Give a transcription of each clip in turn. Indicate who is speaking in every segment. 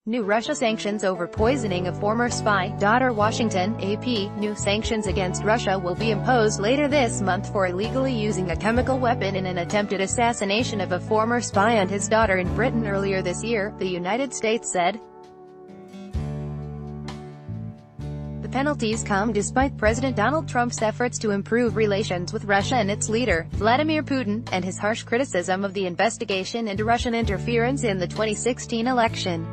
Speaker 1: New Russia sanctions over poisoning of former spy daughter. Washington, AP. New sanctions against Russia will be imposed later this month for illegally using a chemical weapon in an attempted assassination of a former spy and his daughter in Britain earlier this year, the United States said. The penalties come despite President Donald Trump's efforts to improve relations with Russia and its leader, Vladimir Putin, and his harsh criticism of the investigation into Russian interference in the 2016 election.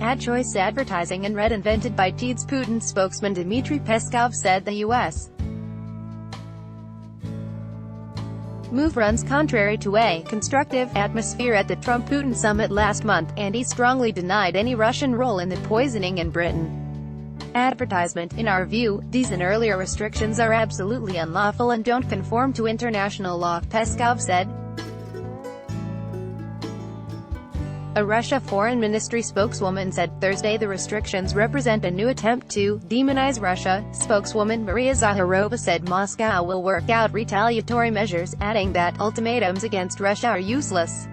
Speaker 1: Ad choice advertising and red invented by TED's Putin spokesman Dmitry Peskov said the U.S. move runs contrary to a constructive atmosphere at the Trump-Putin summit last month, and he strongly denied any Russian role in the poisoning in Britain. Advertisement. In our view, these and earlier restrictions are absolutely unlawful and don't conform to international law, Peskov said. A Russia Foreign Ministry spokeswoman said Thursday the restrictions represent a new attempt to demonize Russia. Spokeswoman Maria Zakharova said Moscow will work out retaliatory measures, adding that ultimatums against Russia are useless.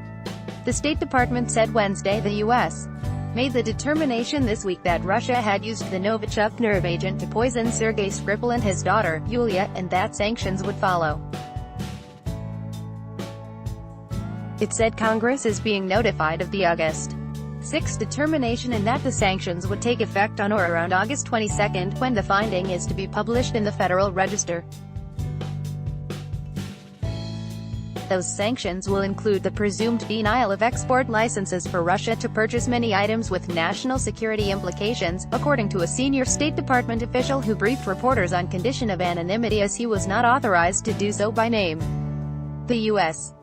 Speaker 1: The State Department said Wednesday the U.S. made the determination this week that Russia had used the Novichok nerve agent to poison Sergei Skripal and his daughter, Yulia, and that sanctions would follow. It said Congress is being notified of the August 6 determination and that the sanctions would take effect on or around August 22, when the finding is to be published in the Federal Register. Those sanctions will include the presumed denial of export licenses for Russia to purchase many items with national security implications, according to a senior State Department official who briefed reporters on condition of anonymity as he was not authorized to do so by name. The U.S.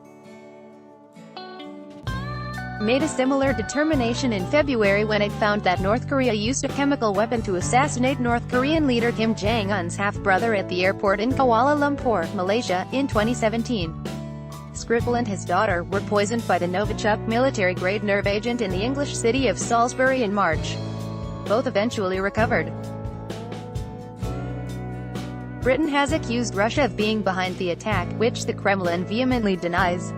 Speaker 1: made a similar determination in February when it found that North Korea used a chemical weapon to assassinate North Korean leader Kim Jong-un's half-brother at the airport in Kuala Lumpur, Malaysia, in 2017. Skripal and his daughter were poisoned by the Novichok military-grade nerve agent in the English city of Salisbury in March. Both eventually recovered. Britain has accused Russia of being behind the attack, which the Kremlin vehemently denies.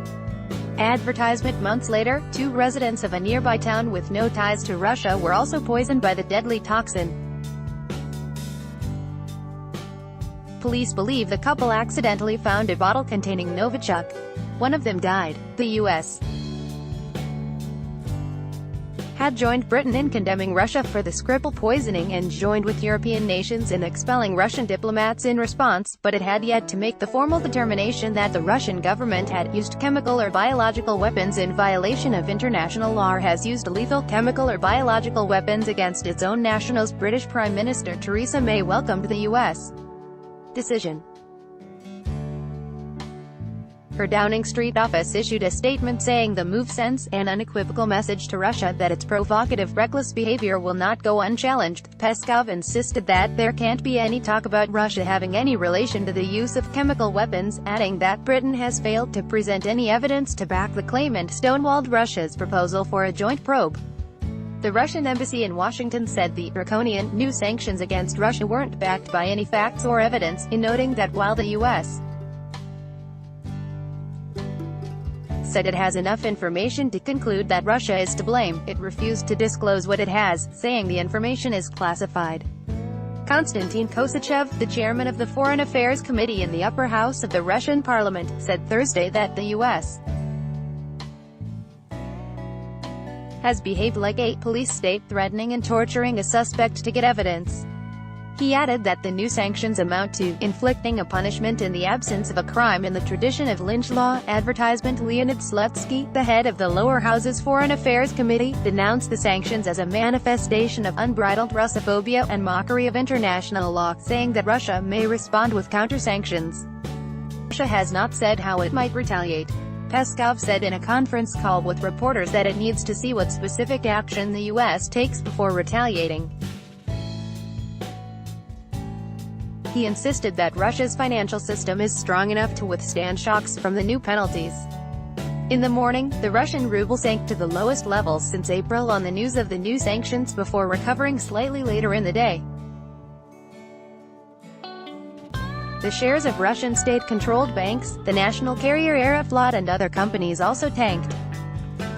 Speaker 1: Advertisement. Months later, 2 residents of a nearby town with no ties to Russia were also poisoned by the deadly toxin. Police believe the couple accidentally found a bottle containing Novichok. One of them died. The U.S. had joined Britain in condemning Russia for the Skripal poisoning and joined with European nations in expelling Russian diplomats in response, but it had yet to make the formal determination that the Russian government had used chemical or biological weapons in violation of international law or has used lethal chemical or biological weapons against its own nationals. British Prime Minister Theresa May welcomed the U.S. decision. Her Downing Street office issued a statement saying the move sends an unequivocal message to Russia that its provocative, reckless behavior will not go unchallenged. Peskov insisted that there can't be any talk about Russia having any relation to the use of chemical weapons, adding that Britain has failed to present any evidence to back the claim and stonewalled Russia's proposal for a joint probe. The Russian embassy in Washington said the draconian new sanctions against Russia weren't backed by any facts or evidence, in noting that while the U.S. said it has enough information to conclude that Russia is to blame, it refused to disclose what it has, saying the information is classified. Konstantin Kosachev, the chairman of the Foreign Affairs Committee in the upper house of the Russian parliament, said Thursday that the U.S. has behaved like a police state, threatening and torturing a suspect to get evidence. He added that the new sanctions amount to inflicting a punishment in the absence of a crime in the tradition of lynch law. Advertisement. Leonid Slutsky, the head of the lower house's Foreign Affairs Committee, denounced the sanctions as a manifestation of unbridled Russophobia and mockery of international law, saying that Russia may respond with counter-sanctions. Russia has not said how it might retaliate. Peskov said in a conference call with reporters that it needs to see what specific action the U.S. takes before retaliating. He insisted that Russia's financial system is strong enough to withstand shocks from the new penalties. In the morning, the Russian ruble sank to the lowest levels since April on the news of the new sanctions before recovering slightly later in the day. The shares of Russian state-controlled banks, the national carrier Aeroflot and other companies also tanked.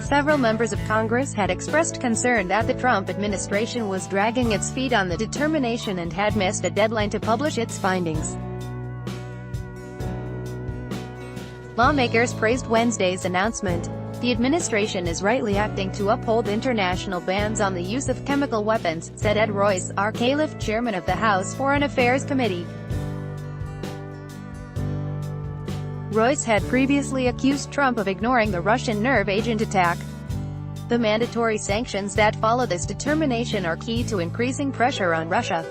Speaker 1: Several members of Congress had expressed concern that the Trump administration was dragging its feet on the determination and had missed a deadline to publish its findings. Lawmakers praised Wednesday's announcement. The administration is rightly acting to uphold international bans on the use of chemical weapons, said Ed Royce, Arcaliff, chairman of the House Foreign Affairs Committee. Royce had previously accused Trump of ignoring the Russian nerve agent attack. The mandatory sanctions that follow this determination are key to increasing pressure on Russia.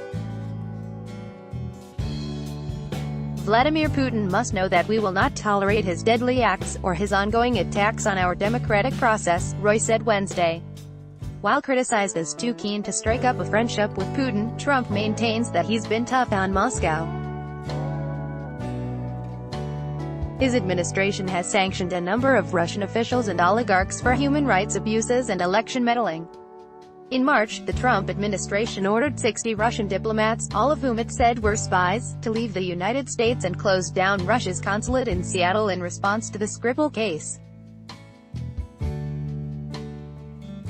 Speaker 1: Vladimir Putin must know that we will not tolerate his deadly acts, or his ongoing attacks on our democratic process, Royce said Wednesday. While criticized as too keen to strike up a friendship with Putin, Trump maintains that he's been tough on Moscow. His administration has sanctioned a number of Russian officials and oligarchs for human rights abuses and election meddling. In March, the Trump administration ordered 60 Russian diplomats, all of whom it said were spies, to leave the United States and closed down Russia's consulate in Seattle in response to the Skripal case.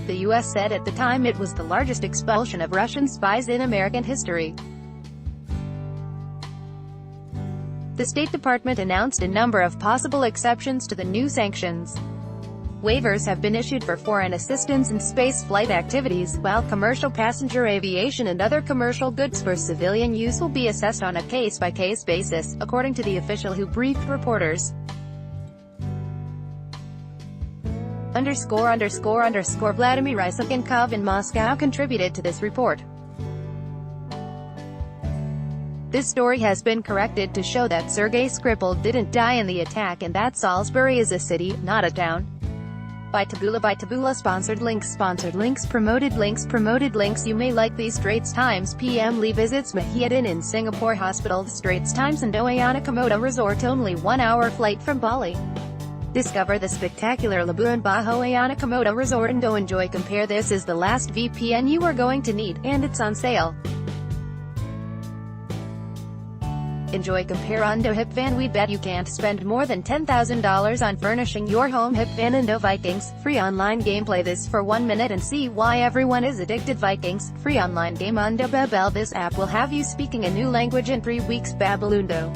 Speaker 1: The U.S. said at the time it was the largest expulsion of Russian spies in American history. The State Department announced a number of possible exceptions to the new sanctions. Waivers have been issued for foreign assistance in space flight activities, while commercial passenger aviation and other commercial goods for civilian use will be assessed on a case-by-case basis, according to the official who briefed reporters. Vladimir Rysakenkov in Moscow contributed to this report. This story has been corrected to show that Sergei Skripal didn't die in the attack and that Salisbury is a city, not a town. By Taboola sponsored links promoted links. You may like these Straits Times PM Lee visits Mahidin in Singapore Hospital, the Straits Times and Oayana Komodo Resort, only 1-hour flight from Bali. Discover the spectacular Labuan Bajo Oayana Komodo Resort and enjoy. Compare. This is the last VPN you are going to need, and it's on sale. Enjoy. Compare. Undo Hip Van. We bet you can't spend more than $10,000 on furnishing your home. Hip Van Indo Vikings. Free online gameplay. This for 1 minute and see why everyone is addicted. Vikings. Free online game Undo Babel. This app will have you speaking a new language in 3 weeks. Babelundo.